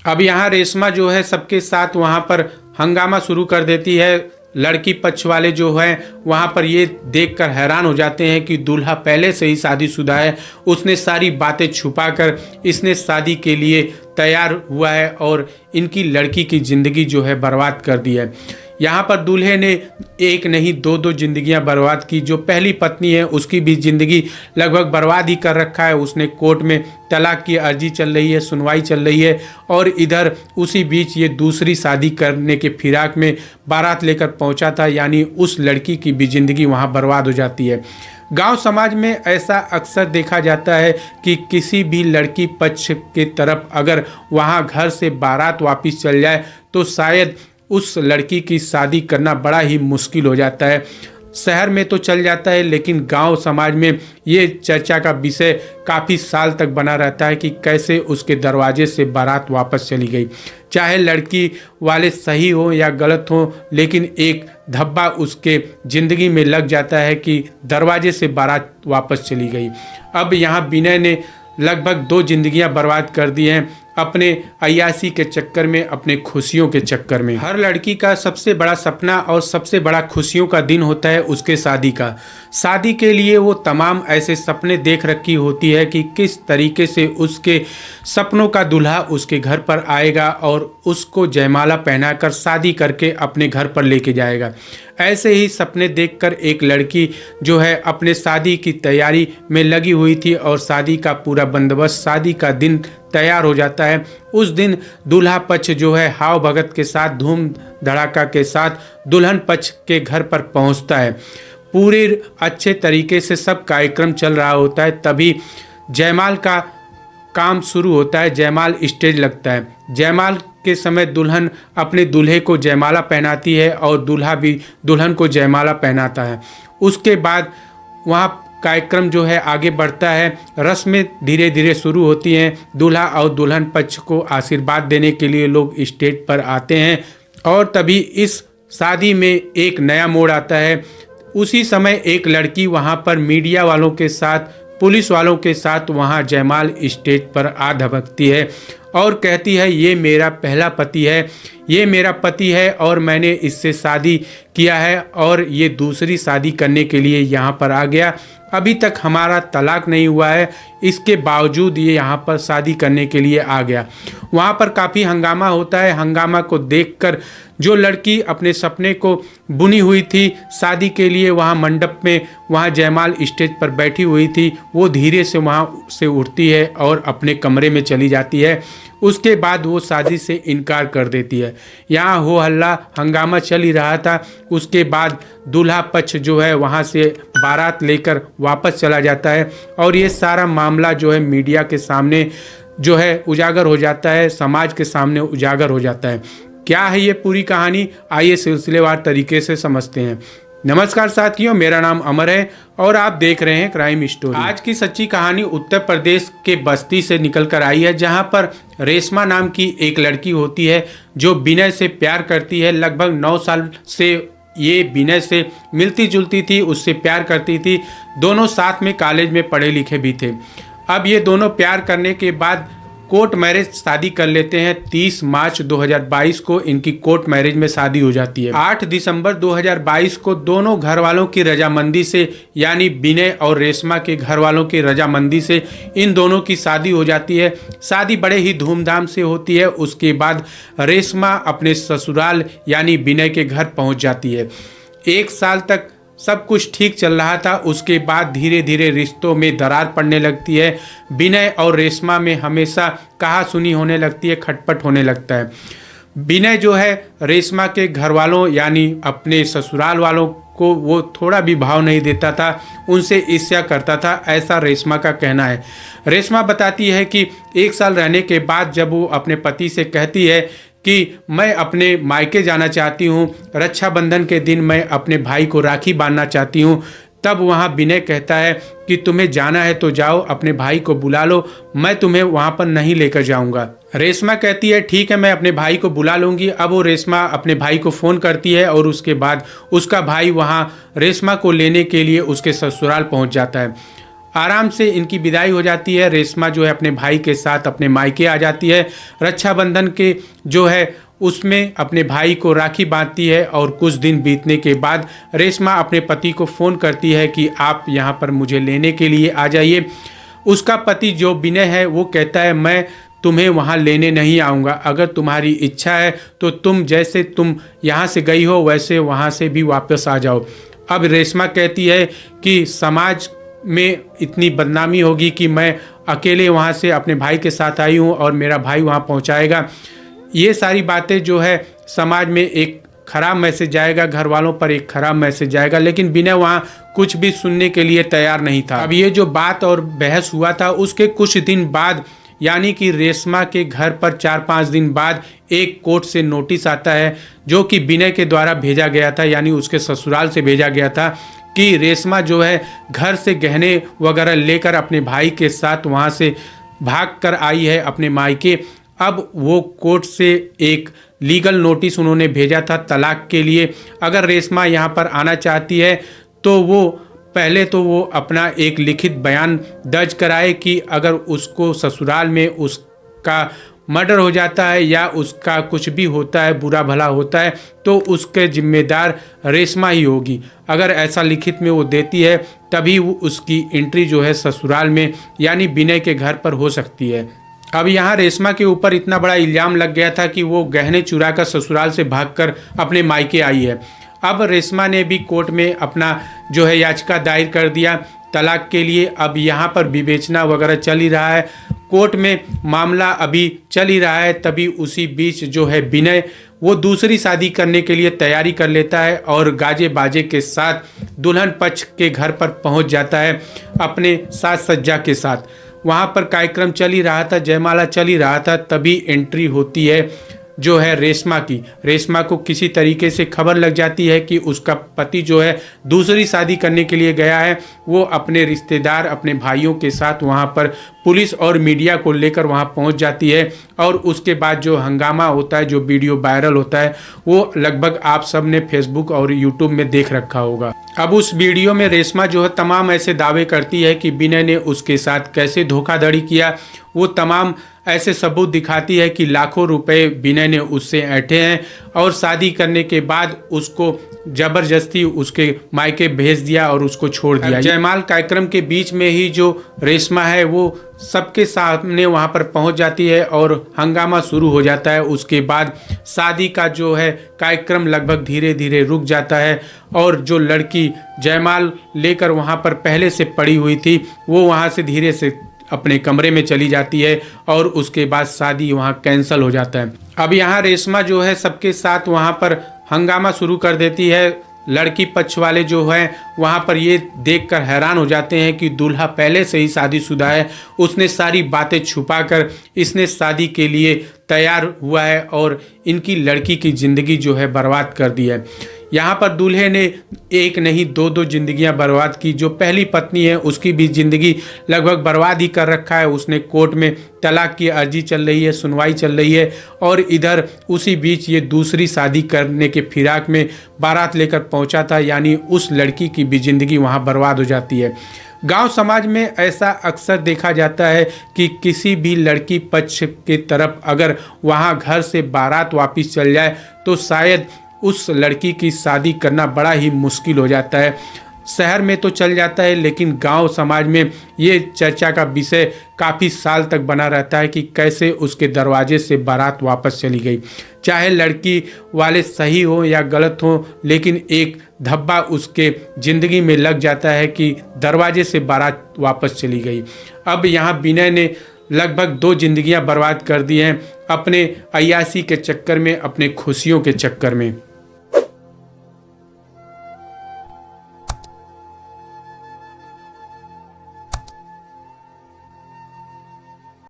अब यहाँ रेशमा जो है सबके साथ वहाँ पर हंगामा शुरू कर देती है। लड़की पक्ष वाले जो हैं वहाँ पर ये देखकर हैरान हो जाते हैं कि दूल्हा पहले से ही शादीशुदा है, उसने सारी बातें छुपाकर इसने शादी के लिए तैयार हुआ है और इनकी लड़की की ज़िंदगी जो है बर्बाद कर दी है। यहाँ पर दूल्हे ने एक नहीं दो जिंदगियां बर्बाद की। जो पहली पत्नी है उसकी भी ज़िंदगी लगभग बर्बाद ही कर रखा है। उसने कोर्ट में तलाक की अर्जी चल रही है, सुनवाई चल रही है और इधर उसी बीच ये दूसरी शादी करने के फिराक में बारात लेकर पहुंचा था, यानी उस लड़की की भी ज़िंदगी वहाँ बर्बाद हो जाती है। गांव समाज में ऐसा अक्सर देखा जाता है कि किसी भी लड़की पक्ष की तरफ अगर वहाँ घर से बारात वापस चल जाए तो शायद उस लड़की की शादी करना बड़ा ही मुश्किल हो जाता है। शहर में तो चल जाता है लेकिन गांव समाज में ये चर्चा का विषय काफ़ी साल तक बना रहता है कि कैसे उसके दरवाजे से बारात वापस चली गई। चाहे लड़की वाले सही हो या गलत हो, लेकिन एक धब्बा उसके ज़िंदगी में लग जाता है कि दरवाजे से बारात वापस चली गई। अब यहाँ विनय ने लगभग 2 जिंदगियां बर्बाद कर दी हैं अपने अय्याशी के चक्कर में, अपने खुशियों के चक्कर में। हर लड़की का सबसे बड़ा सपना और सबसे बड़ा खुशियों का दिन होता है उसके शादी का। शादी के लिए वो तमाम ऐसे सपने देख रखी होती है कि किस तरीके से उसके सपनों का दूल्हा उसके घर पर आएगा और उसको जयमाला पहनाकर शादी करके अपने घर पर लेके जाएगा। ऐसे ही सपने देखकर एक लड़की जो है अपने शादी की तैयारी में लगी हुई थी और शादी का पूरा बंदोबस्त, शादी का दिन तैयार हो जाता है। उस दिन दूल्हा पक्ष जो है हाव भगत के साथ, धूम धड़ाका के साथ दुल्हन पक्ष के घर पर पहुंचता है। पूरे अच्छे तरीके से सब कार्यक्रम चल रहा होता है, तभी जयमाल का काम शुरू होता है। जयमाल स्टेज लगता है। जयमाल के समय दुल्हन अपने दूल्हे को जयमाला पहनाती है और दूल्हा भी दुल्हन को जयमाला पहनाता है। उसके बाद वहाँ कार्यक्रम जो है आगे बढ़ता है। रस्में धीरे धीरे शुरू होती हैं। दूल्हा और दुल्हन पक्ष को आशीर्वाद देने के लिए लोग स्टेज पर आते हैं और तभी इस शादी में एक नया मोड़ आता है। उसी समय एक लड़की वहाँ पर मीडिया वालों के साथ, पुलिस वालों के साथ वहाँ जयमाल स्टेज पर आ धमकती है और कहती है ये मेरा पहला पति है, ये मेरा पति है और मैंने इससे शादी किया है और ये दूसरी शादी करने के लिए यहाँ पर आ गया। अभी तक हमारा तलाक नहीं हुआ है, इसके बावजूद ये यहाँ पर शादी करने के लिए आ गया। वहाँ पर काफ़ी हंगामा होता है। हंगामा को देखकर जो लड़की अपने सपने को बुनी हुई थी शादी के लिए, वहाँ मंडप में, वहाँ जयमाल स्टेज पर बैठी हुई थी, वो धीरे से वहाँ से उठती है और अपने कमरे में चली जाती है। उसके बाद वो शादी से इनकार कर देती है। यहाँ हो हल्ला हंगामा चल ही रहा था। उसके बाद दूल्हा पक्ष जो है वहाँ से बारात लेकर वापस चला जाता है और ये सारा मामला जो है मीडिया के सामने जो है उजागर हो जाता है, समाज के सामने उजागर हो जाता है। क्या है ये पूरी कहानी, आइए सिलसिलेवार तरीके से समझते हैं। नमस्कार साथियों, मेरा नाम अमर है और आप देख रहे हैं क्राइम स्टोरी। आज की सच्ची कहानी उत्तर प्रदेश के बस्ती से निकल कर आई है, जहां पर रेशमा नाम की एक लड़की होती है जो विनय से प्यार करती है। लगभग 9 साल से ये विनय से मिलती जुलती थी, उससे प्यार करती थी। दोनों साथ में कॉलेज में पढ़े लिखे भी थे। अब ये दोनों प्यार करने के बाद कोर्ट मैरिज शादी कर लेते हैं। 30 मार्च 2022 को इनकी कोर्ट मैरिज में शादी हो जाती है। 8 दिसंबर 2022 को दोनों घर वालों की रजामंदी से, यानी विनय और रेशमा के घर वालों की रजामंदी से इन दोनों की शादी हो जाती है। शादी बड़े ही धूमधाम से होती है। उसके बाद रेशमा अपने ससुराल यानी विनय के घर पहुंच जाती है। 1 साल तक सब कुछ ठीक चल रहा था। उसके बाद धीरे धीरे रिश्तों में दरार पड़ने लगती है। विनय और रेशमा में हमेशा कहा सुनी होने लगती है, खटपट होने लगता है। विनय जो है रेशमा के घर वालों यानी अपने ससुराल वालों को वो थोड़ा भी भाव नहीं देता था, उनसे ईर्ष्या करता था, ऐसा रेशमा का कहना है। रेशमा बताती है कि 1 साल रहने के बाद जब वो अपने पति से कहती है कि मैं अपने मायके जाना चाहती हूँ, रक्षाबंधन के दिन मैं अपने भाई को राखी बांधना चाहती हूँ, तब वहाँ विनय कहता है कि तुम्हें जाना है तो जाओ, अपने भाई को बुला लो, मैं तुम्हें वहाँ पर नहीं लेकर जाऊँगा। रेशमा कहती है ठीक है, मैं अपने भाई को बुला लूँगी। अब वो रेशमा अपने भाई को फ़ोन करती है और उसके बाद उसका भाई वहाँ रेशमा को लेने के लिए उसके ससुराल पहुँच जाता है। आराम से इनकी विदाई हो जाती है। रेशमा जो है अपने भाई के साथ अपने मायके आ जाती है। रक्षाबंधन के जो है उसमें अपने भाई को राखी बांधती है और कुछ दिन बीतने के बाद रेशमा अपने पति को फ़ोन करती है कि आप यहाँ पर मुझे लेने के लिए आ जाइए। उसका पति जो विनय है वो कहता है मैं तुम्हें वहाँ लेने नहीं आऊँगा, अगर तुम्हारी इच्छा है तो तुम जैसे तुम यहाँ से गई हो वैसे वहाँ से भी वापस आ जाओ। अब रेशमा कहती है कि समाज में इतनी बदनामी होगी कि मैं अकेले वहाँ से अपने भाई के साथ आई हूँ और मेरा भाई वहाँ पहुँचाएगा। ये सारी बातें जो है समाज में एक खराब मैसेज जाएगा, घर वालों पर एक खराब मैसेज जाएगा, लेकिन विनय वहाँ कुछ भी सुनने के लिए तैयार नहीं था। अब ये जो बात और बहस हुआ था उसके कुछ दिन बाद यानी कि रेशमा के घर पर 4-5 दिन बाद एक कोर्ट से नोटिस आता है जो कि विनय के द्वारा भेजा गया था, यानी उसके ससुराल से भेजा गया था कि रेशमा जो है घर से गहने वगैरह लेकर अपने भाई के साथ वहाँ से भाग कर आई है अपने मायके। अब वो कोर्ट से एक लीगल नोटिस उन्होंने भेजा था तलाक के लिए। अगर रेशमा यहाँ पर आना चाहती है तो वो पहले तो वो अपना एक लिखित बयान दर्ज कराए कि अगर उसको ससुराल में उसका मर्डर हो जाता है या उसका कुछ भी होता है, बुरा भला होता है, तो उसके जिम्मेदार रेशमा ही होगी। अगर ऐसा लिखित में वो देती है तभी वो उसकी एंट्री जो है ससुराल में यानी विनय के घर पर हो सकती है। अब यहाँ रेशमा के ऊपर इतना बड़ा इल्ज़ाम लग गया था कि वो गहने चुरा कर ससुराल से भागकर अपने मायके आई है। अब रेशमा ने भी कोर्ट में अपना जो है याचिका दायर कर दिया तलाक के लिए। अब यहाँ पर विवेचना वगैरह चल ही रहा है, कोर्ट में मामला अभी चल ही रहा है। तभी उसी बीच जो है विनय वो दूसरी शादी करने के लिए तैयारी कर लेता है और गाजे बाजे के साथ दुल्हन पक्ष के घर पर पहुँच जाता है अपने साज सज्जा के साथ। वहाँ पर कार्यक्रम चल ही रहा था, जयमाला चल ही रहा था, तभी एंट्री होती है जो है रेशमा की। रेशमा को किसी तरीके से खबर लग जाती है कि उसका पति जो है दूसरी शादी करने के लिए गया है। वो अपने रिश्तेदार अपने भाइयों के साथ वहाँ पर पुलिस और मीडिया को लेकर वहाँ पहुँच जाती है और उसके बाद जो हंगामा होता है, जो वीडियो वायरल होता है, वो लगभग आप सब ने फेसबुक और यूट्यूब में देख रखा होगा। अब उस वीडियो में रेशमा जो है तमाम ऐसे दावे करती है कि विनय ने उसके साथ कैसे धोखाधड़ी किया। वो तमाम ऐसे सबूत दिखाती है कि लाखों रुपए विनय ने उससे ऐंठे हैं और शादी करने के बाद उसको जबरदस्ती उसके मायके भेज दिया और उसको छोड़ दिया। जयमाल कार्यक्रम के बीच में ही जो रेशमा है वो सबके सामने वहाँ पर पहुँच जाती है और हंगामा शुरू हो जाता है। उसके बाद शादी का जो है कार्यक्रम लगभग धीरे धीरे रुक जाता है और जो लड़की जयमाल लेकर वहाँ पर पहले से पड़ी हुई थी वो वहाँ से धीरे से अपने कमरे में चली जाती है और उसके बाद शादी वहाँ कैंसिल हो जाता है। अब यहाँ रेशमा जो है सबके साथ वहाँ पर हंगामा शुरू कर देती है। लड़की पक्ष वाले जो हैं वहाँ पर ये देखकर हैरान हो जाते हैं कि दूल्हा पहले से ही शादीशुदा है, उसने सारी बातें छुपाकर इसने शादी के लिए तैयार हुआ है और इनकी लड़की की ज़िंदगी जो है बर्बाद कर दी है। यहाँ पर दूल्हे ने एक नहीं दो जिंदगियां बर्बाद की। जो पहली पत्नी है उसकी भी ज़िंदगी लगभग बर्बाद ही कर रखा है। उसने कोर्ट में तलाक की अर्जी चल रही है, सुनवाई चल रही है और इधर उसी बीच ये दूसरी शादी करने के फिराक में बारात लेकर पहुंचा था, यानी उस लड़की की भी ज़िंदगी वहाँ बर्बाद हो जाती है। गांव समाज में ऐसा अक्सर देखा जाता है कि किसी भी लड़की पक्ष की तरफ अगर वहाँ घर से बारात वापस चल जाए तो शायद उस लड़की की शादी करना बड़ा ही मुश्किल हो जाता है। शहर में तो चल जाता है लेकिन गांव समाज में ये चर्चा का विषय काफ़ी साल तक बना रहता है कि कैसे उसके दरवाजे से बारात वापस चली गई। चाहे लड़की वाले सही हो या गलत हो, लेकिन एक धब्बा उसके ज़िंदगी में लग जाता है कि दरवाजे से बारात वापस चली गई। अब यहाँ विनय ने लगभग 2 जिंदगियां बर्बाद कर दी हैं अपने अय्याशी के चक्कर में, अपने खुशियों के चक्कर में।